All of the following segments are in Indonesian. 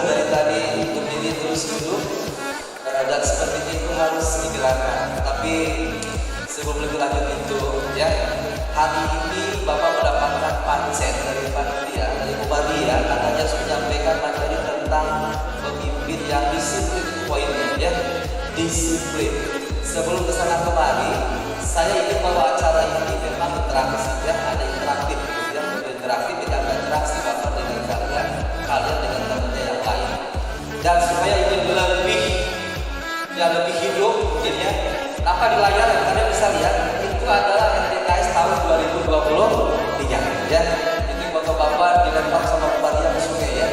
dari tadi berdiri terus duduk dan seperti itu harus digerakkan. Tapi sebelum lebih lanjut itu, ya, hari ini Bapak mendapatkan pancen dari panitia, dari Bupati ya, katanya sudah menyampaikan materi tentang pemimpin yang disiplin, poinnya ya, disiplin. Sebelum kesana kemari, saya ingin bahwa acara ini memang interaksi ya, ada interaktif ya, interaktif tidak ada interaksi Bapak dengan kalian, kalian dengan temannya yang lain. Dan supaya ini lebih hidup mungkin ya. Apa di layar yang kalian bisa lihat itu adalah RDKS tahun 2023 ya. Ini bapak-bapak dilempar sama Bupati yang sungai ya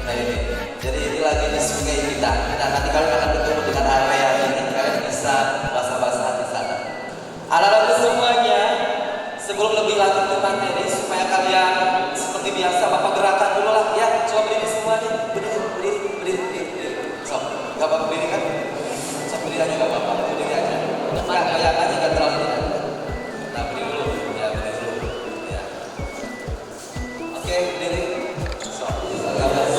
nah ini. Jadi ini lagi di sungai kita. Nah, nanti kalian akan bertemu dengan area ini, kalian bisa basah-basahan di sana. Anak-anak semuanya, sebelum lebih lanjut ke materi, supaya kalian seperti biasa Bapak gerakan dulu lah ya. Coba berdiri semuanya, berdiri. So, gak apa berdiri kan? So, berdiri aja gak apa-apa, berdiri aja. Nah, kayak aja gak terlalu tidak. Nah, berdiri dulu, ya berdiri dulu. Ya. Oke, berdiri. So, gak apa-apa.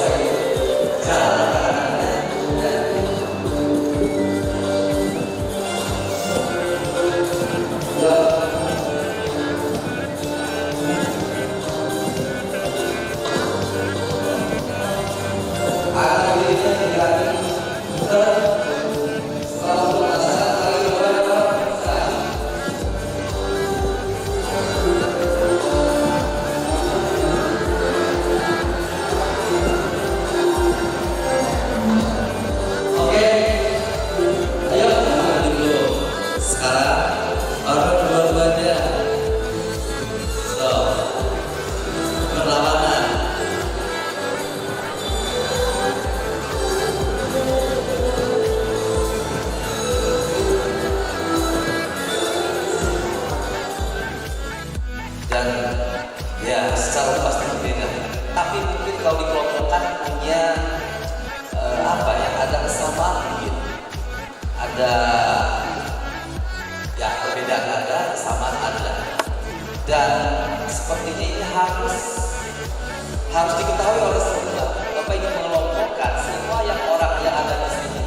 Harus diketahui oleh semua. Bapak ingin mengelompokkan semua yang orang yang ada di sini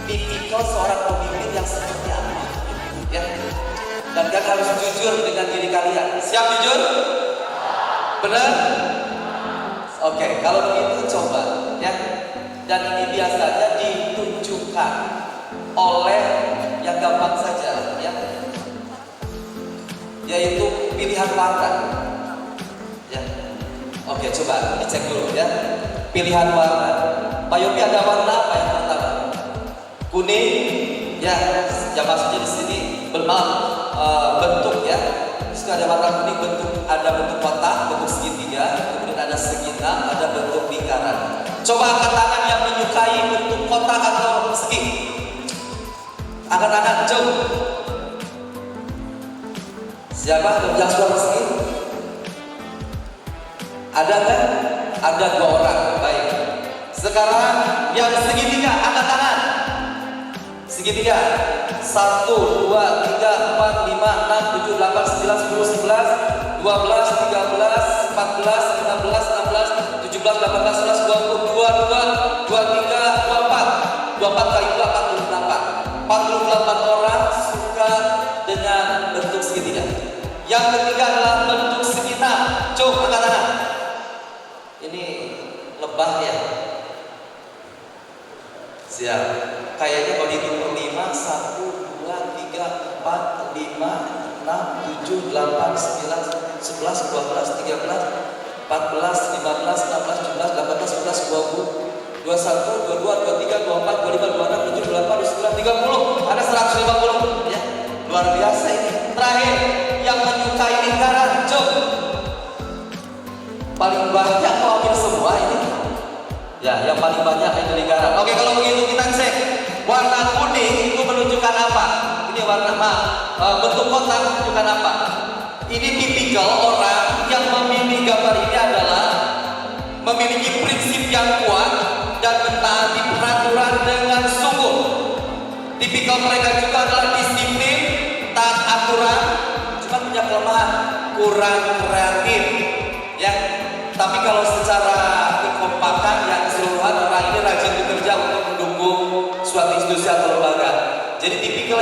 tipikal seorang pemimpin yang seperti apa ya. Dan kalian harus jujur dengan diri kalian. Siap jujur? Benar? Oke, kalau begitu coba ya. Dan ini biasanya ditunjukkan oleh yang gampang saja ya, yaitu pilihan warna. Oke, coba dicek dulu ya. Pilihan warna. Pak Yopi ada warna apa yang pertama? Kuning, ya. Yang maksudnya di sini bentuk ya. Di situ ada warna kuning, ada bentuk kotak, bentuk segitiga, kemudian ada segi enam, ada bentuk lingkaran. Coba angkat tangan yang menyukai bentuk kotak atau segi. Angkat tangan, coba. Siapa yang suka segi? Ada kan? Ada 2 orang. Baik. Sekarang yang segitiga, angkat tangan. Segitiga. 1, 2, 3, 4, 5, 6, 7, 8, 9, 10, 11, 12, 13, 14, 15, 16, 17, 18, 19, 20, 22, 23, 24. 24 kali 2, 48. 48 orang suka dengan bentuk segitiga. Yang ketiga adalah bentuk segi enam. Coba angkat tangan. Ini lebah ya. Siap. Kayaknya kalau dihitung 5, 1, 2, 3, 4, 5, 6, 7, 8, 9, 11, 12, 13, 14, 15, 16, 17, 18, 19, 20, 21, 22, 23, 24, 25, 26, 27, 28, 29, 30. Ada 150 ya. Luar biasa ini. Terakhir, yang menyukai lingkaran. Coba. Paling banyak kok hampir semua ini. Ya, yang paling banyak ini lingkaran. Oke, kalau begitu kita cek. Warna kuning itu menunjukkan apa? Ini warna bentuk kotak menunjukkan apa? Ini tipikal orang yang memilih gambar ini adalah memiliki prinsip yang kuat dan mentaati peraturan dengan sungguh. Tipikal mereka juga adalah disiplin, taat aturan, cuma punya kelemahan, kurang kreatif. Ya, tapi kalau secara kekompakan yang keseluruhan institusi atau lembaga. Jadi tipikal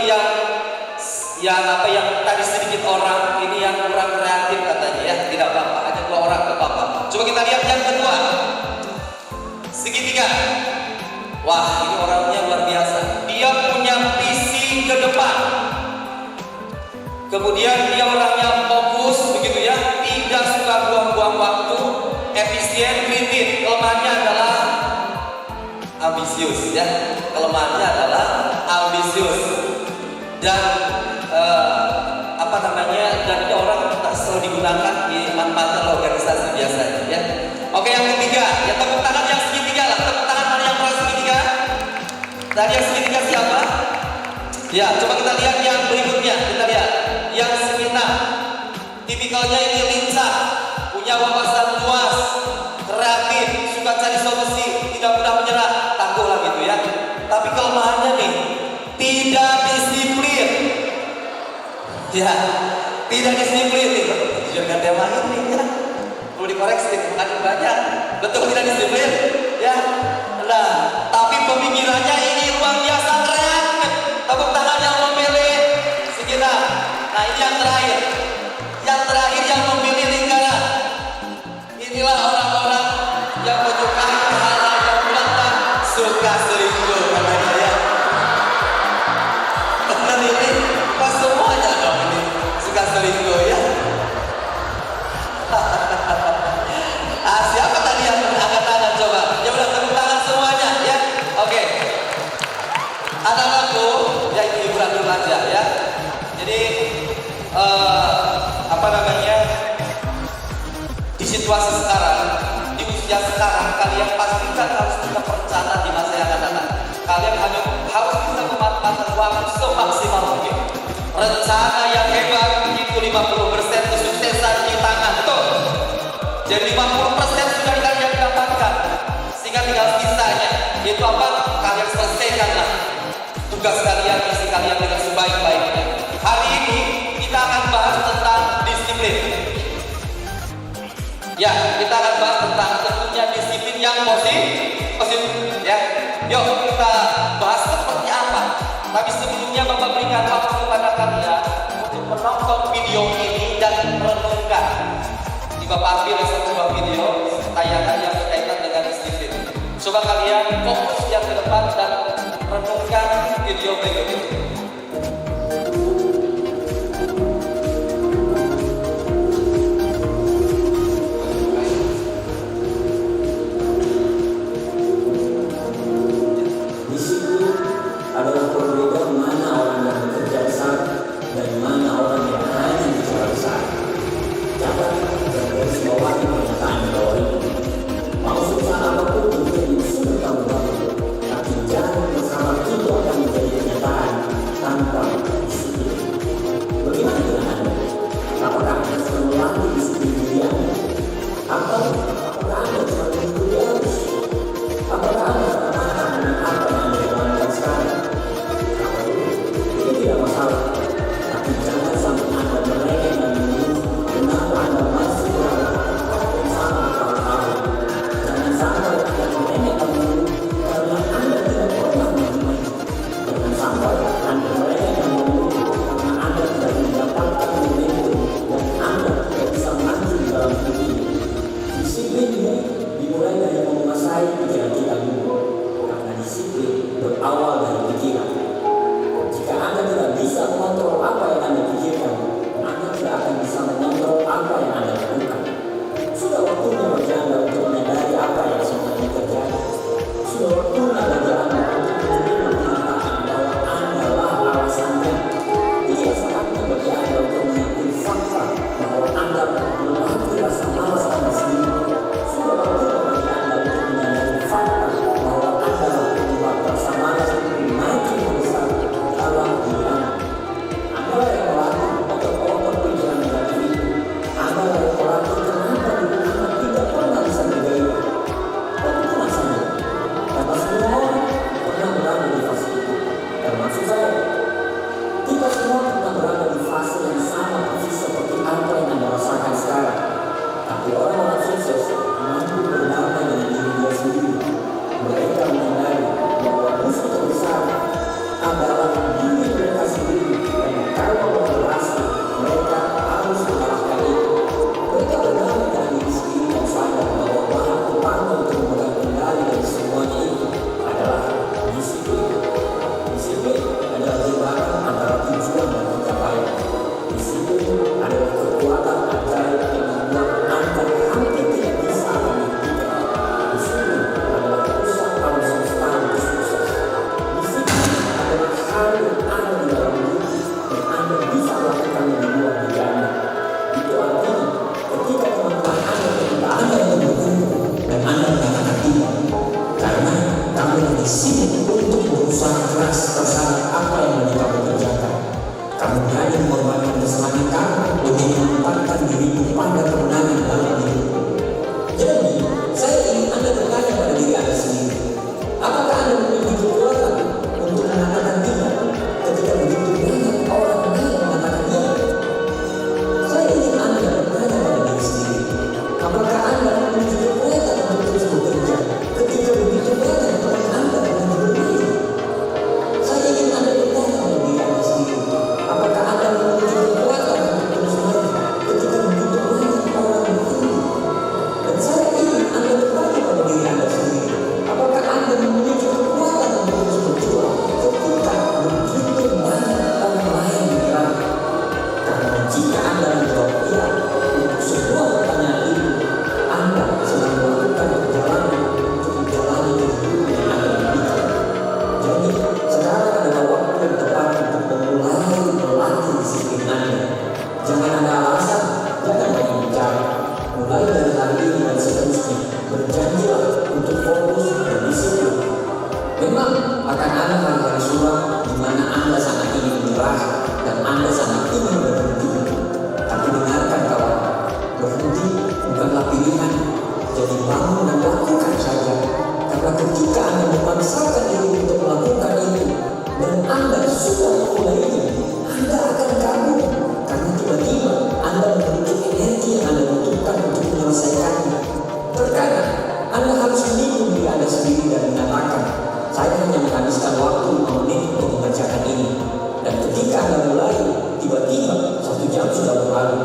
yang tadi sedikit orang ini yang kurang kreatif katanya ya, tidak apa-apa, ada 2 orang ke apa-apa. Coba kita lihat yang kedua, segitiga. Wah, ini orangnya luar biasa. Dia punya visi ke depan. Kemudian dia orangnya fokus begitu ya, tidak suka buang-buang waktu, efisien, kritis. Kelemahannya adalah ambisius ya. Kelemahannya adalah ambisius dan dan ini orang selalu digunakan di manfaatkan organisasi biasanya ya. Oke, yang ketiga, ya tepuk tangan yang segitiga lah. Tepuk tangan mana yang pernah segitiga? Tadi yang segitiga siapa? Ya, coba kita lihat yang berikutnya. Kita lihat yang sekitar. Tipikalnya ini lincah, punya wawasan luas, kreatif, suka cari solusi, tidak mudah menyerah, tangguh lah gitu ya. Tapi kelemahannya nih, tidak disiplin. Ya, tidak disiplin nih. Jangan tema ini ya. Perlu dikoreksi, bukan banyak. Betul tidak disiplin? Ya. Nah, tapi pemikirannya ini luar biasa keren. Tepuk tangan yang memilih sekitar. Nah, ini yang terakhir. Yang terakhir yang memilih lingkaran. Inilah orang-orang yang menyukai hal-hal yang berat, suka selingkuh katanya ya. Benar ini, pas semuanya dong ini suka selingkuh ya. Siapa tadi yang angkat tangan coba? Ya udah tepuk tangan semuanya ya. Oke. Ada lagu ya, ini hiburan dulu aja ya. Jadi di situasi sekarang, di usia sekarang, kalian pastikan harus punya perencanaan di masa yang akan datang. Kalian harus bisa memanfaatkan waktu semaksimal mungkin. Rencana yang hebat itu 50% kesuksesan di tangan, betul. Jadi 50% sudah kalian dapatkan, sehingga tinggal sisanya. Itu apa? Kalian selesaikanlah tugas kalian, misi kalian dengan sebaik-baiknya. Hari ini kita akan bahas tentang disiplin. Ya, kita akan bahas tentang tentunya disiplin yang positif ya. Yuk kita bahas seperti apa. Tapi sebelumnya Bapak berikan waktu kepada kalian untuk menonton video ini dan merenungkan. Di Bapak ambil sebuah video tayangan yang berkaitan dengan disiplin. Coba kalian fokus yang ke depan dan renungkan video berikut ini. Adalah perbedaan mana orang yang bekerja besar dan mana orang yang hanya bicara besar. Catat dan garis bawahi pernyataan di bawah ini. Mau susah apapun menjadi sudah kamu bangun, tapi jangan bersama itu akan menjadi kenyataan tanpa disiplin. Bagaimana dengan Anda? Apakah Anda selalu latih disiplin diri Anda? Atau apakah Anda cuma mengikuti arus? Apakah Anda termakan dengan apa yang Anda lakukan sekarang? Itu tidak masalah, tapi jangan sampai Anda mereka dan mengeluh kenapa Anda masih berada yang sama bertahun-tahun. Jangan sampai Anda mereka dan mengeluh karena Anda tidak pernah memulai. Jangan sampai Anda mereka dan mengeluh karena Anda tidak mendapatkan momentum dan Anda tidak bisa maju dalam hidup ini. Disiplin ini dimulai dari menguasai pikiran kita dulu, karena disiplin berawal dari pikiran. Jika Anda tidak bisa mengontrol apa yang Anda pikirkan, Anda tidak akan bisa mengontrol apa yang Anda lakukan. Sudah waktunya bagi Anda untuk menyadari apa yang sebenarnya terjadi. Sudah waktunya bagi Anda untuk menerima kenyataan bahwa Anda lah alasannya. Tidak saatnya bagi Anda untuk mengakui fakta bahwa Anda melewati rasa malas Anda sendiri. Sudah waktunya bagi Anda untuk menyadari fakta bahwa Anda membuat rasa malas itu makin besar dalam diri Anda. Anda yang melatih kalau Anda di dalam diri dan Anda bisa melakukan yang luar biasa. Itu artinya ketika teman-teman Anda ketika Anda berkumpul dan Anda mengatakan tidak, karena kamu lagi sibuk untuk berusaha keras terhadap apa yang lagi kamu kerjakan. Kamu berani mengorbankan kesenangan kamu demi menempatkan dirimu pada kemenangan dalam hidup. Jadi, saya ingin Anda bertanya pada diri Anda sendiri, apakah Anda memiliki kekuatan untuk mengatakan tidak ketika begitu banyak orang lain mengatakan tidak? Saya ingin Anda bertanya pada diri sendiri, apakah Anda memiliki kekuatan untuk terus bekerja ketika begitu banyak teman Anda yang berbeda? Saya ingin Anda bertanya pada diri Anda sendiri, apakah Anda memiliki kekuatan untuk terus maju ketika begitu banyak orang berbeda? Dan saya ingin Anda bertanya pada diri Anda sendiri, apakah Anda memiliki kekuatan untuk terus berjuang ketika begitu banyak orang lain menyerang? Karena jika Anda menjawab iya untuk semua pertanyaan ini, Anda sedang melakukan perjalanan untuk menjalani hidup yang Anda miliki. Jadi sekarang adalah waktu yang tepat untuk memulai melatih disiplin Anda. Jangan ada alasan, jangan banyak bicara. Mulai dari hari ini dan seterusnya, berjanjilah untuk fokus dan disiplin. Memang akan ada hari-hari suram di mana Anda sangat ingin menyerah dan Anda sangat ingin berhenti. Tapi dengarkan kawan, berhenti bukanlah pilihan. Jadi bangun dan lakukan saja. Karena ketika Anda memaksakan diri untuk melakukan itu dan Anda sudah memulainya, Anda akan kabur. Karena tiba-tiba Anda memiliki energi yang Anda butuhkan untuk menyelesaikannya. Terkadang Anda harus menikung diri Anda sendiri dan mengatakan, saya hanya menghabiskan waktu 5 menit untuk mengerjakan ini. Dan ketika Anda mulai, tiba-tiba 1 jam sudah berlalu.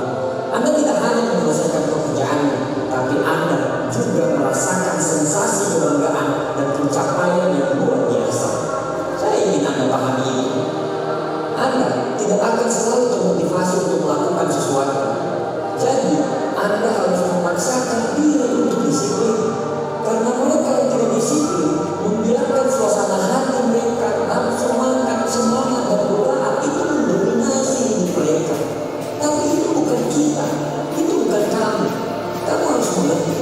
Anda tidak hanya menyelesaikan pekerjaannya, tapi Anda juga merasakan sensasi kebanggaan dan pencapaian yang luar biasa. Saya ingin Anda pahami itu. Anda tidak akan selalu termotivasi untuk melakukan sesuatu. Jadi, Anda harus memaksakan diri untuk disiplin. Karena mereka yang tidak disiplin membiarkan suasana hati mereka, nafsu makan, semangat dan godaan itu mendominasi hidup mereka. Tapi itu bukan kita, itu bukan kamu. Kamu harus mengerti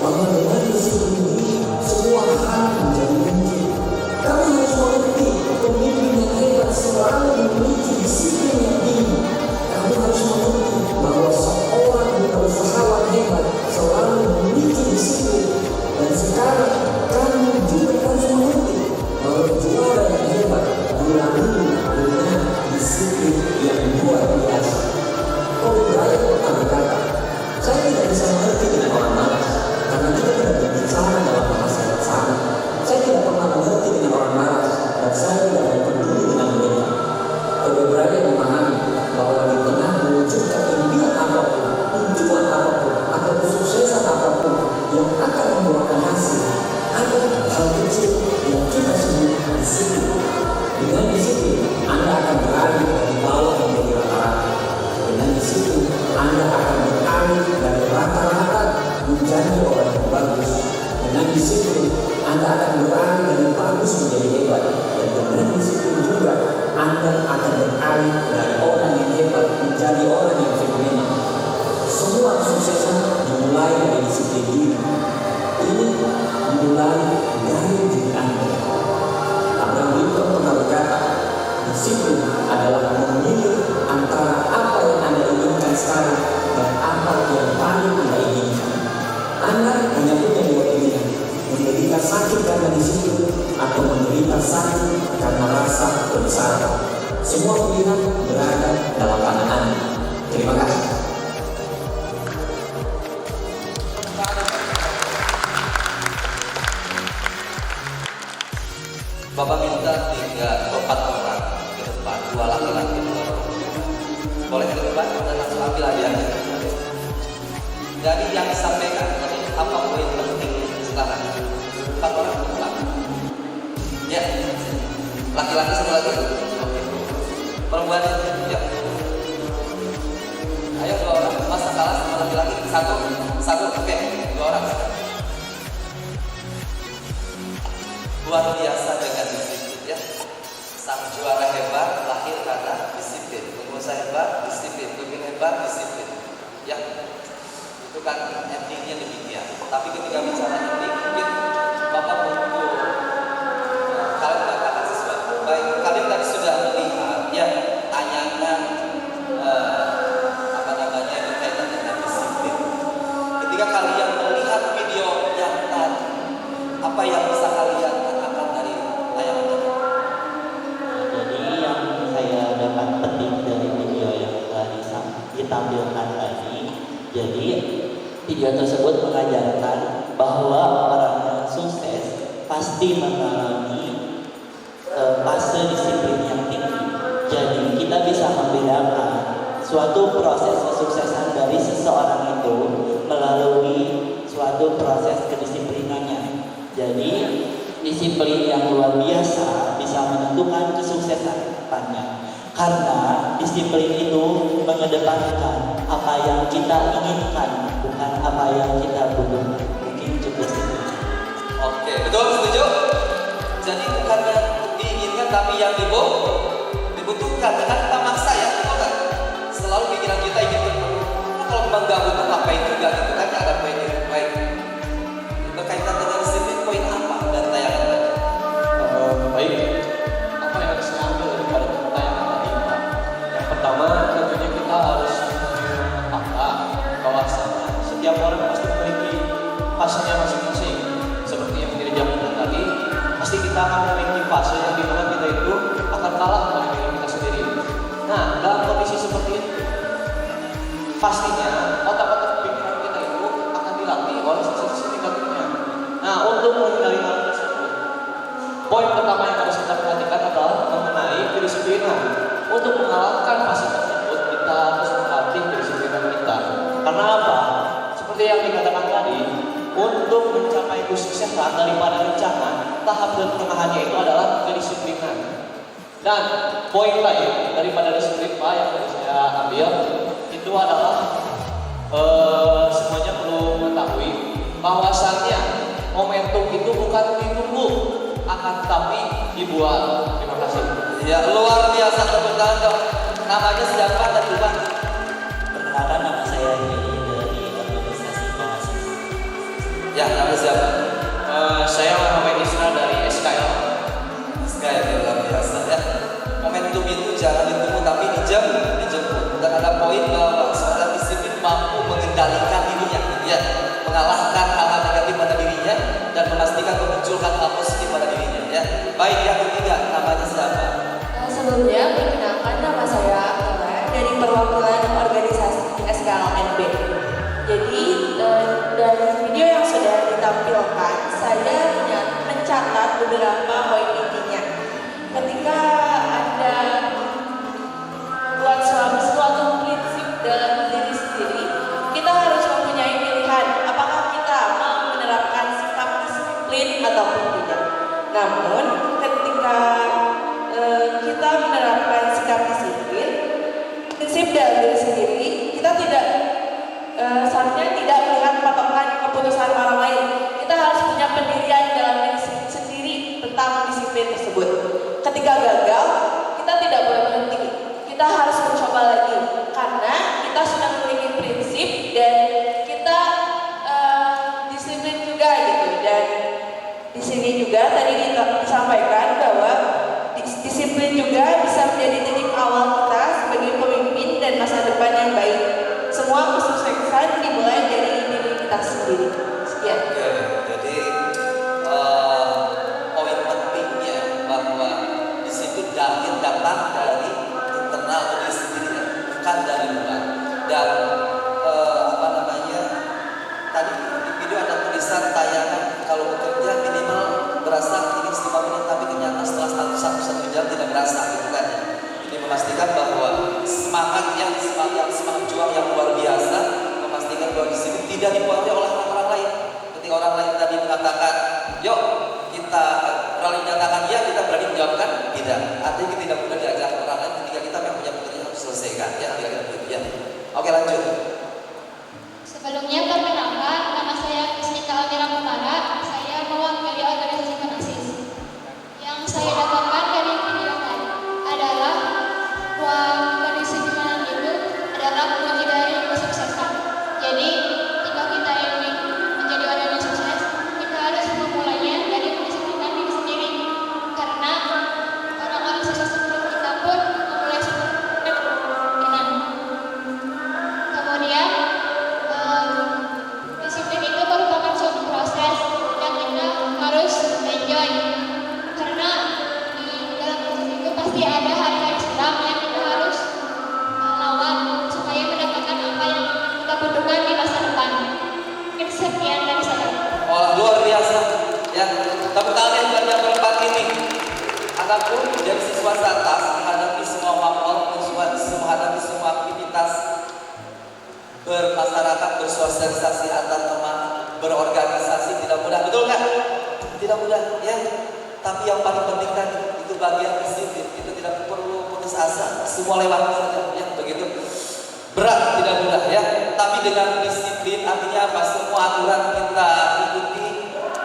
bahwa dengan disiplin ini semua hal menjadi mungkin. Kamu harus mengerti pemimpin yang hebat selalu memiliki disiplin yang tinggi. Kamu harus mengerti bahwa seorang wirausahawan hebat selalu memiliki disiplin. Dan sekarang kamu juga harus mengerti bahwa juara yang hebat dilalui dengan disiplin yang luar biasa. Kobe Bryant pernah berkata, saya tidak bisa mengerti dengan orang malas karena kita tidak berbicara dalam bahasa yang sama. Saya tidak pernah mengerti dengan orang malas dan saya tidak peduli dengan mereka. Kobe Bryant memahami bahwa di tengah mewujudkan impian apapun, tujuan apapun, atau kesuksesan apapun yang akan membuahkan hasil, ada hal kecil yang kita sebut disiplin. Dengan disiplin, Anda akan beralih dari bawah menjadi rata-rata. Dengan disiplin, Anda akan beralih dari rata-rata menjadi orang yang bagus. Dengan disiplin, Anda akan beralih dari bagus menjadi hebat. Dan dengan disiplin juga, Anda akan beralih dari orang yang hebat menjadi orang yang fenomenal. Semua kesuksesan dimulai dari disiplin diri. Ini dimulai dari diri Anda. Abraham Lincoln pernah berkata, disiplin adalah memilih antara apa yang Anda inginkan sekarang dan apa yang paling Anda inginkan. Anda hanya punya 2 pilihan, menderita sakit karena disiplin atau menderita sakit karena rasa bersalah. Semua pilihan berada dalam tangan Anda. Terima kasih. Bapak minta 4 orang ke depan, 2 laki-laki. Boleh ke depan dan langsung ambil hadiahnya. Jadi yang disampaikan tadi apa poin penting sekarang? 4 orang ke depan. Ya, laki-laki 1 lagi. Oke. Perempuan ya. Ayo 2 orang. Masa kalah sama laki-laki 1. Oke, 2 orang. Luar biasa dengan disiplin ya. Sang juara hebat bukan endingnya demikian. Tapi ketika bicara ending, mungkin Bapak butuh kalian mengatakan sesuatu. Baik, kalian tadi sudah melihat ya tayangan berkaitan dengan disiplin. Ketika kalian melihat video yang tadi, apa yang bisa kalian katakan dari tayangan tadi? Jadi yang saya dapat petik dari video yang telah ditampilkan tadi, jadi video tersebut mengajarkan bahwa orang yang sukses pasti mengalami fase disiplin yang tinggi. Jadi kita bisa membedakan suatu proses kesuksesan dari seseorang itu melalui suatu proses kedisiplinannya. Jadi disiplin yang luar biasa bisa menentukan kesuksesan depannya. Karena disiplin itu mengedepankan apa yang kita inginkan, bukan apa yang kita butuhkan. Mungkin cukup segitu. Oke, betul, setuju? Jadi bukan yang diinginkan tapi yang dibutuhkan. Kan kita maksa ya, betul kan? Selalu pikiran kita ingin bertemu. Kalau memang gak butuh ngapain juga gitu kan? Ada poin yang baik. Berkaitan dengan disiplin, poin apa dari tayangan tadi? Baik, apa yang harus saya ambil daripada tayangan tadi? Yang pertama, tentunya kita harus fakta bahwasanya setiap orang pasti memiliki fasenya masing-masing. Seperti yang menjadi jaminan tadi, pasti kita akan memiliki fase yang dimana kita itu akan kalah dari diri kita sendiri. Nah, dalam kondisi seperti itu, pastinya otak-otak pikiran kita itu akan dilatih oleh sisi-sisi negatifnya. Nah, untuk menghindari hal tersebut, poin pertama yang harus kita perhatikan adalah mengenai kedisiplinan. Untuk mengalahkan fase tersebut, kita harus melatih kedisiplinan kita. Karena apa? Seperti yang dikatakan tadi, untuk mencapai kesuksesan daripada rencana, tahap pertengahannya itu adalah kedisiplinan. Dan poin lain daripada disiplin Pak yang tadi saya ambil itu adalah semuanya perlu mengetahui bahwasannya momentum itu bukan ditunggu, akan tetapi dibuat. Terima kasih. Ya, luar biasa, tepuk tangan dong. Namanya siapa dan di mana? Perkenalkan, nama saya Heri dari organisasi mahasiswa. Ya, nama siapa? Saya Muhammad Isra dari SKL. Sekali luar biasa ya. Momentum itu jangan ditunggu tapi dijemput. Dan ada poin bahwa seorang disiplin mampu mengendalikan dirinya, ya, mengalahkan hal-hal negatif pada dirinya dan memastikan memunculkan hal positif pada dirinya. Ya, baik, yang ketiga, namanya siapa? Sebelumnya, perkenalkan nama saya Ella dari perwakilan organisasi SKLNB. Jadi dari video yang sudah ditampilkan, saya mencatat beberapa poin intinya. Ketika Anda buat suatu prinsip dalam diri sendiri, kita harus mempunyai pilihan apakah kita mau menerapkan sikap disiplin ataupun tidak. Namun ketika kita menerapkan sikap disiplin, prinsip dalam diri sendiri, kita tidak seharusnya tidak melihat patokan keputusan orang lain. Kita harus punya pendirian dalam diri sendiri tentang disiplin tersebut. Ketika gagal, kita tidak boleh berhenti. Kita harus mencoba lagi karena kita sudah memiliki prinsip dan kita disiplin juga gitu. Dan di sini juga tadi disampaikan bahwa disiplin juga bisa menjadi titik awal kita sebagai pemimpin dan masa depan yang baik. Semua kesuksesan dimulai dari diri kita sendiri. Sekian. Oke, jadi poin pentingnya bahwa disiplin datang dari internal diri sendiri, bukan dari luar. Dan tadi di video ada tulisan tayangan kalau bekerja minimal berasa ini 5 menit, tapi ternyata setelah 1 jam tidak berasa gitu kan. Ini memastikan bahwa semangat juang yang luar biasa, memastikan bahwa disiplin tidak dipengaruhi oleh orang lain. Ketika orang lain tadi mengatakan, yuk kita berani menyatakan ya, kita berani menjawabkan tidak. Artinya kita tidak boleh diajak orang lain ketika kita memang punya pekerjaan harus selesaikan ya, ya. Oke, lanjut. Sebelumnya perkenalkan, nama saya Krisnita Almira Kumara. Saya mewakili organisasi Penaksis. Yang saya dapatkan dari video tadi adalah bahwa kedisiplinan itu adalah kunci dari kesuksesan. Jadi, jika Pasti ada hari-hari suram yang kita harus lawan supaya mendapatkan apa yang kita butuhkan di masa depan. Mungkin sekian dari saya. Oh, luar biasa. Ya, tepuk tangan buat yang berempat ini. Adapun dari siswa atas menghadapi semua mapel, menghadapi semua aktivitas bermasyarakat, bersosialisasi antar teman, berorganisasi tidak mudah, betul nggak? Tidak mudah, ya. Tapi yang paling penting tadi itu bagian disiplin. Itu tidak perlu putus asa, semua lewat saja, ya begitu. Berat, tidak mudah, ya. Tapi dengan disiplin artinya apa? Semua aturan kita ikuti,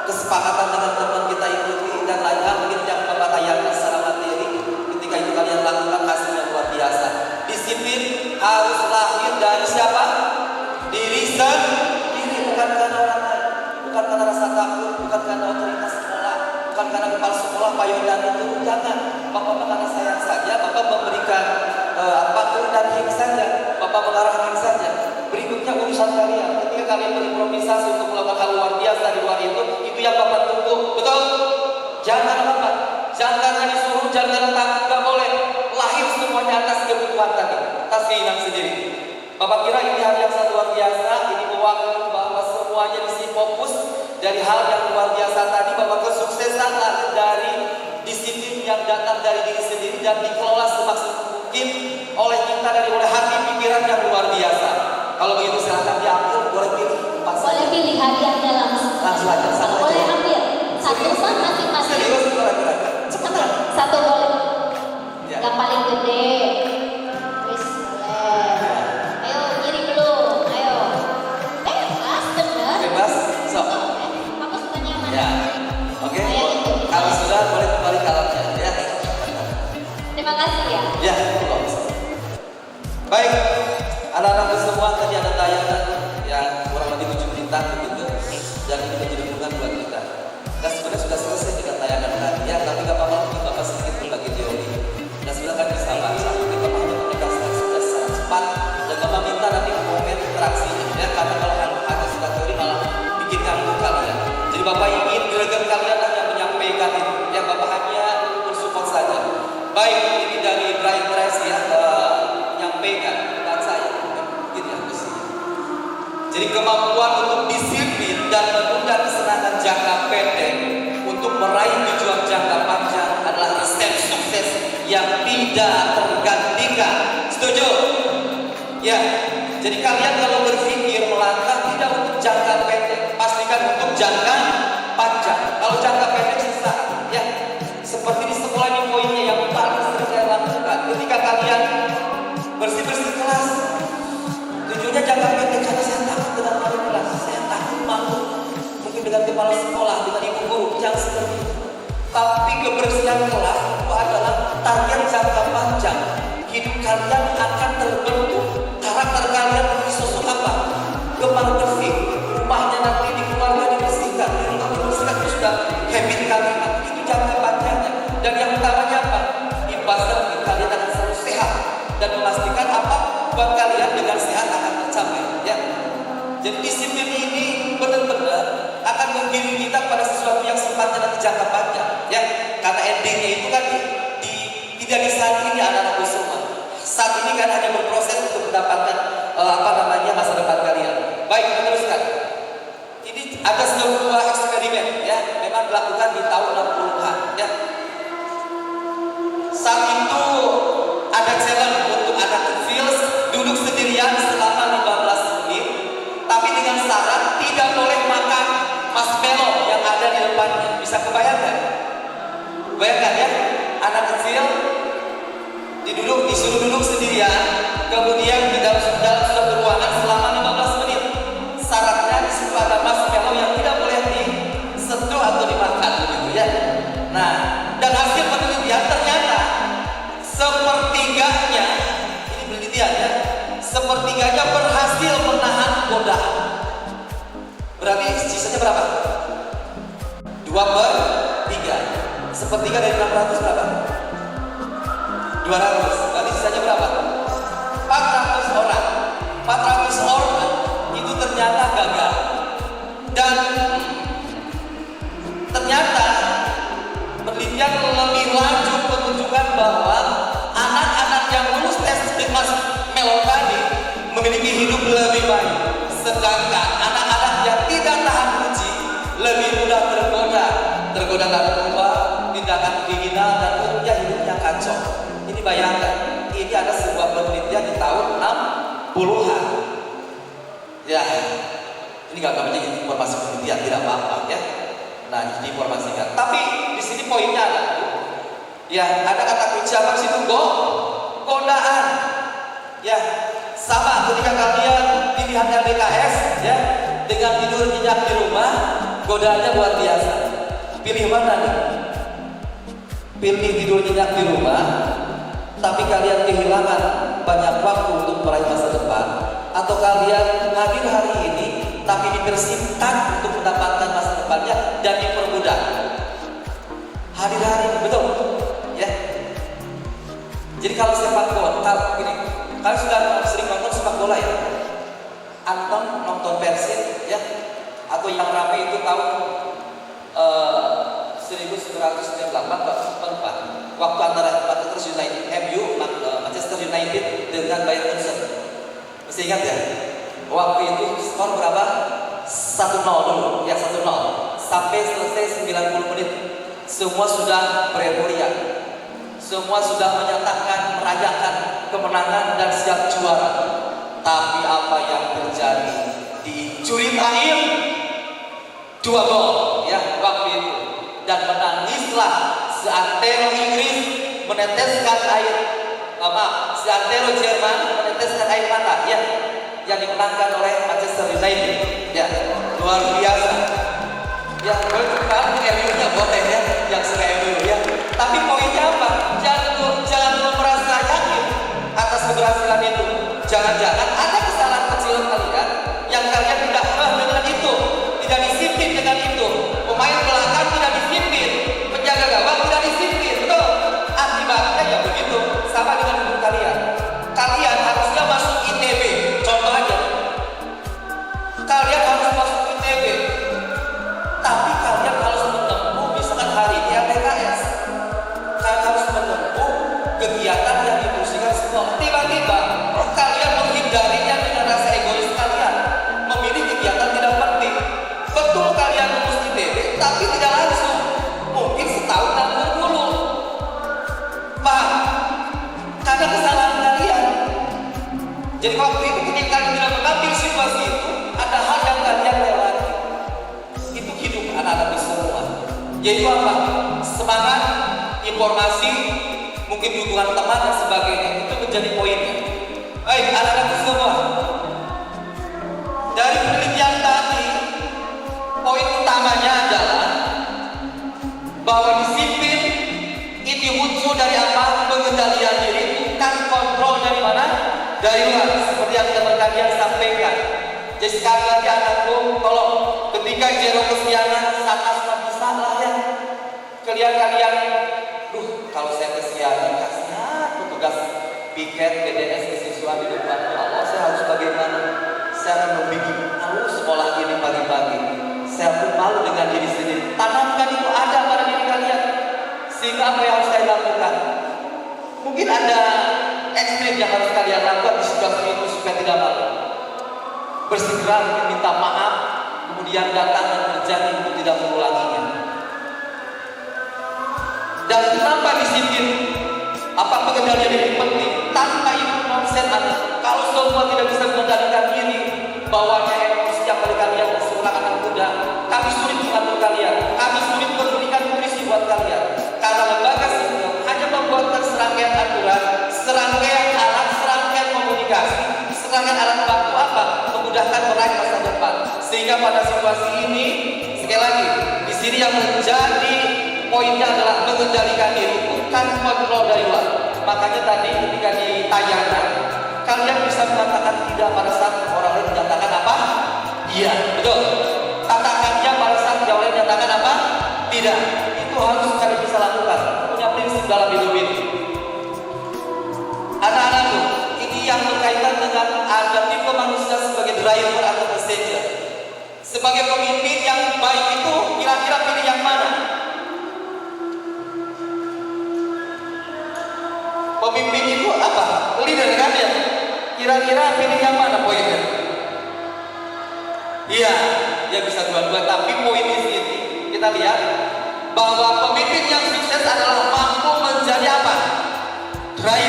kesepakatan dengan teman kita ikuti, dan lain hal mungkin yang Bapak tayangkan secara materi. Ketika itu kalian lakukan hasilnya luar biasa. Disiplin harus lahir dari siapa? Diri sendiri, bukan karena orang lain, bukan karena rasa takut, bukan karena otoritas sekolah, bukan karena kepala sekolah, Pak Yodan itu. Jangan, Bapak karena sayang saja, Bapak memberikan dan hik saja, Bapak mengarahkan saja. Berikutnya urusan kalian. Ketika kalian berimprovisasi untuk melakukan hal luar biasa di luar itu yang Bapak tunggu, betul? Jangan lambat, jangan karena disuruh, jangan takut, gak boleh. Lahir semuanya atas kebutuhan tadi, atas keinginan sendiri. Bapak kira ini hal yang sangat luar biasa. Ini mewakili bahwa semuanya disini fokus dari hal yang luar biasa tadi, bahwa kesuksesan lahir dari disiplin yang datang dari diri sendiri dan dikelola semaksimal mungkin oleh kita, oleh hati pikiran yang luar biasa. Kalau begitu silahkan diambil, boleh pilih empat saja. Boleh pilih hadiahnya Langsung aja, sama aja. Boleh ambil satu kan masing-masing. Serius, kira-kira. Cepetan, satu boleh. Ya. Yang paling gede. Wis boleh. Ayo ngirim dulu. Ayo. Bebas bener. Bebas, sok. Kamu sukanya yang mana? Ya, oke. Kayak gitu. Kalau sudah boleh kembali ke alatnya, ya. Terima kasih ya. Ya, baik, anak-anakku semua, tadi ada tayangan yang kurang lebih 7 menit begitu, dan ini menjadi dukungan buat kita. Dan sebenarnya sudah selesai dengan tayangan tadi, ya, tapi gak apa-apa, mungkin Bapak sedikit berbagi teori. Dan sebenarnya kan bisa baca, mungkin Bapak hanya memberikan slide secara cepat, dan Bapak minta nanti komen interaksinya, ya, karena kalau hanya sudah teori malah bikin ganggu kalian. Jadi Bapak ingin greget kalian hanya menyampaikan itu, ya, Bapak hanya bersupport saja. Baik, ini dari Brian Tracy ya, menyampaikan bukan saya, mungkin ya mestinya. Jadi kemampuan untuk disiplin dan menunda kesenangan jangka pendek untuk meraih tujuan jangka panjang adalah resep sukses yang tidak tergantikan. Setuju? Ya. Jadi kalian kalau berpikir melangkah tidak untuk jangka pendek, pastikan untuk jangka panjang. Kalau jangka pendek susah, ya. Seperti di sekolah ini poinnya yang paling sering saya lakukan. Ketika kalian bersih-bersih kelas, tujuannya jangka pendek karena saya takut dengan wali kelas, saya takut malu, mungkin dengan kepala sekolah, dengan ibu guru, yang seperti itu. Tapi kebersihan kelas itu adalah target jangka panjang. Hidup kalian akan terbentuk, karakter kalian menjadi sosok apa? Gemar bersih, rumahnya nanti di keluarga dibersihkan, di rumah dibersihkan, itu sudah habit kalian. Itu jangka panjangnya. Dan yang utamanya apa? Imbasnya mungkin kalian akan selalu sehat dan memastikan apa buat kalian dengan sehat akan tercapai. Ya. Jadi disiplin ini benar-benar akan menggiring kita pada sesuatu yang sifatnya nanti jangka panjang. Ya, karena endingnya itu kan tidak di saat ini anak-anakku semua. Saat ini kan hanya berproses untuk mendapatkan masa depan kalian. Baik, kita teruskan. Ini ada sebuah eksperimen ya, memang dilakukan di tahun 60-an ya. Saat itu ada challenge untuk anak kecil duduk sendirian selama 15 menit, tapi dengan syarat tidak boleh makan marshmallow yang ada di depannya. Bisa kebayangkan? Bayangkan ya, anak kecil disuruh duduk sendirian, kemudian di dalam suatu ruangan selama 15 menit. Syaratnya di situ ada marshmallow yang tidak boleh disentuh atau dimakan, begitu ya. Nah, dan hasil penelitian ternyata sepertiganya, ini penelitian ya, sepertiganya berhasil menahan godaan. Berarti sisanya berapa? 2/3. Sepertiga dari 600 berapa? 200. Berarti sisanya berapa? 400 orang. 400 orang itu ternyata gagal. Dan ternyata penelitian lebih lanjut menunjukkan bahwa Jadi bayangkan, ini ada sebuah penelitian di tahun 60-an. Ya, ini nggak menjadi informasi penelitian, tidak apa-apa ya. Nah, diinformasikan. Tapi di sini poinnya ada, ya ada kata ucapan situ godaan. Ya, sama ketika kalian pilihan LDKS, ya dengan tidur nyenyak di rumah, godaannya luar biasa. Pilih mana nih? Pilih tidur nyenyak di rumah, tapi kalian kehilangan banyak waktu untuk meraih masa depan, atau kalian hadir hari ini tapi dipersiapkan untuk mendapatkan masa depannya dan dipermudah. Hadir hari ini, betul? Ya. Jadi kalau sepak bola, kalau gini, kalian sudah sering nonton sepak bola ya? Anton nonton Persib ya? Atau yang ramai itu tahun 1998 waktu antara Manchester United Manchester United dengan Bayern Munchen. Masih ingat ya? Waktu itu skor berapa? 1-0 dulu, ya 1-0 sampai selesai 90 menit. Semua sudah bereforia, semua sudah menyatakan merayakan kemenangan dan siap juara. Tapi apa yang terjadi? Dicuri air 2 gol ya waktu itu, dan menangislah seantero Inggris meneteskan air seantero Jerman meneteskan air mata ya, yang dimenangkan oleh Manchester United ya, luar biasa ya. Kalau MU-nya boleh ya, yang suka MU ya. Tapi poinnya apa? Jangan merasa yakin atas keberhasilan itu. Jangan-jangan ada kesalahan kecil kalian yang kalian tidak dengan itu, tidak disiplin dengan itu. Pemain belakang tidak disiplin, penjaga gawang tidak disiplin, betul? Akibatnya ya begitu, sama dengan hidup kalian. Kalian harusnya masuk ITB, contoh aja. Kalian harus masuk ITB, tapi kalian harus menempuh misalkan hari ini LDKS. Kalian harus menempuh kegiatan yang dimusikan semua. Tiba-tiba kalian menghindarinya dengan rasa egois kalian, memilih kegiatan tidak penting. Betul kalian lulus ITB, tapi tidak langsung. Mungkin setahun nganggur dulu. Paham? Karena kesalahan kalian. Jadi waktu itu ketika kalian tidak mengambil situasi itu, ada hal yang kalian lewati. Itu hidup anak-anak semua. Yaitu apa? Semangat, informasi, mungkin dukungan teman dan sebagainya. Itu menjadi poinnya. Baik, anak-anak semua. Dari penelitian tadi, poin utamanya adalah bahwa disiplin ini muncul dari apa? Pengendalian diri, bukan kontrol dari mana? Dari luar, seperti yang teman kalian sampaikan. Jadi sekali lagi anakku, tolong ketika Jero kesiangan, saat bisa lah ya. Kalian, kalau saya kesiangan, kasihan petugas piket BDS kesiswaan di depan. Ya Allah, saya harus bagaimana? Saya akan membimbing malu sekolah ini pagi-pagi. Saya pun malu dengan diri sendiri. Tanamkan itu ada pada diri kalian, sehingga apa yang harus saya lakukan? Mungkin ada ekstrim yang harus kalian lakukan di situasi itu supaya tidak malu. Bersegera minta maaf, kemudian datang dan berjanji untuk tidak mengulanginya. Dan kenapa disiplin? Apa pengendalian diri penting? Tanpa itu konsen kalau semua tidak bisa mengendalikan diri, bawahnya emosi yang kali kalian seorang anak muda, kami sulit mengatur kalian, kami sulit memberikan nutrisi buat kalian. Karena lembaga sistem hanya membuatkan serangkaian aturan, serangkaian alat, serangkaian komunikasi, serangkaian alat bantu apa? Memudahkan meraih masa depan. Sehingga pada situasi ini, sekali lagi, di sini yang menjadi poinnya adalah mengendalikan diri, bukan kontrol dari luar. Makanya tadi ketika ditayangkan, kalian bisa mengatakan tidak pada saat orang lain menyatakan apa? Iya, betul. Katakannya pada saat yang lain menyatakan apa? Tidak. Itu harus kalian bisa lakukan. Punya prinsip dalam hidup ini. Anak-anakku, ini yang berkaitan dengan ada tipe manusia sebagai driver atau passenger. Sebagai pemimpin yang baik itu kira-kira pilih yang mana? Pemimpin itu apa? Leader kan ya? Kira-kira pilih yang mana poinnya? Iya, dia bisa dua-dua. Tapi poin di sini kita lihat bahwa pemimpin yang sukses adalah mampu menjadi apa? Driver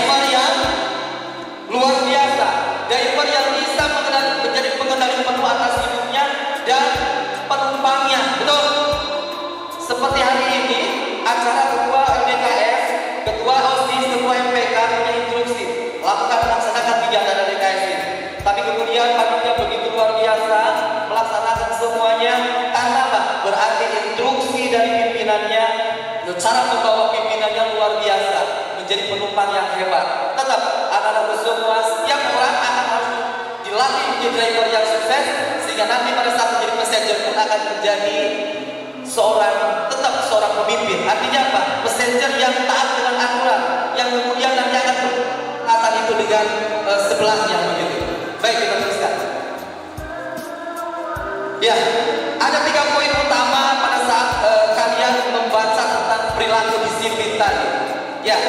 anak-anakku semua, setiap orang akan harus dilatih menjadi driver yang sukses, sehingga nanti pada saat menjadi passenger pun akan menjadi tetap seorang pemimpin. Artinya apa? Passenger yang taat dengan aturan, yang kemudian nanti akan berkaitan itu dengan sebelahnya begitu. Baik, kita teruskan. Ya, ada 3 poin utama pada saat kalian membaca tentang perilaku disiplin tadi. Ya,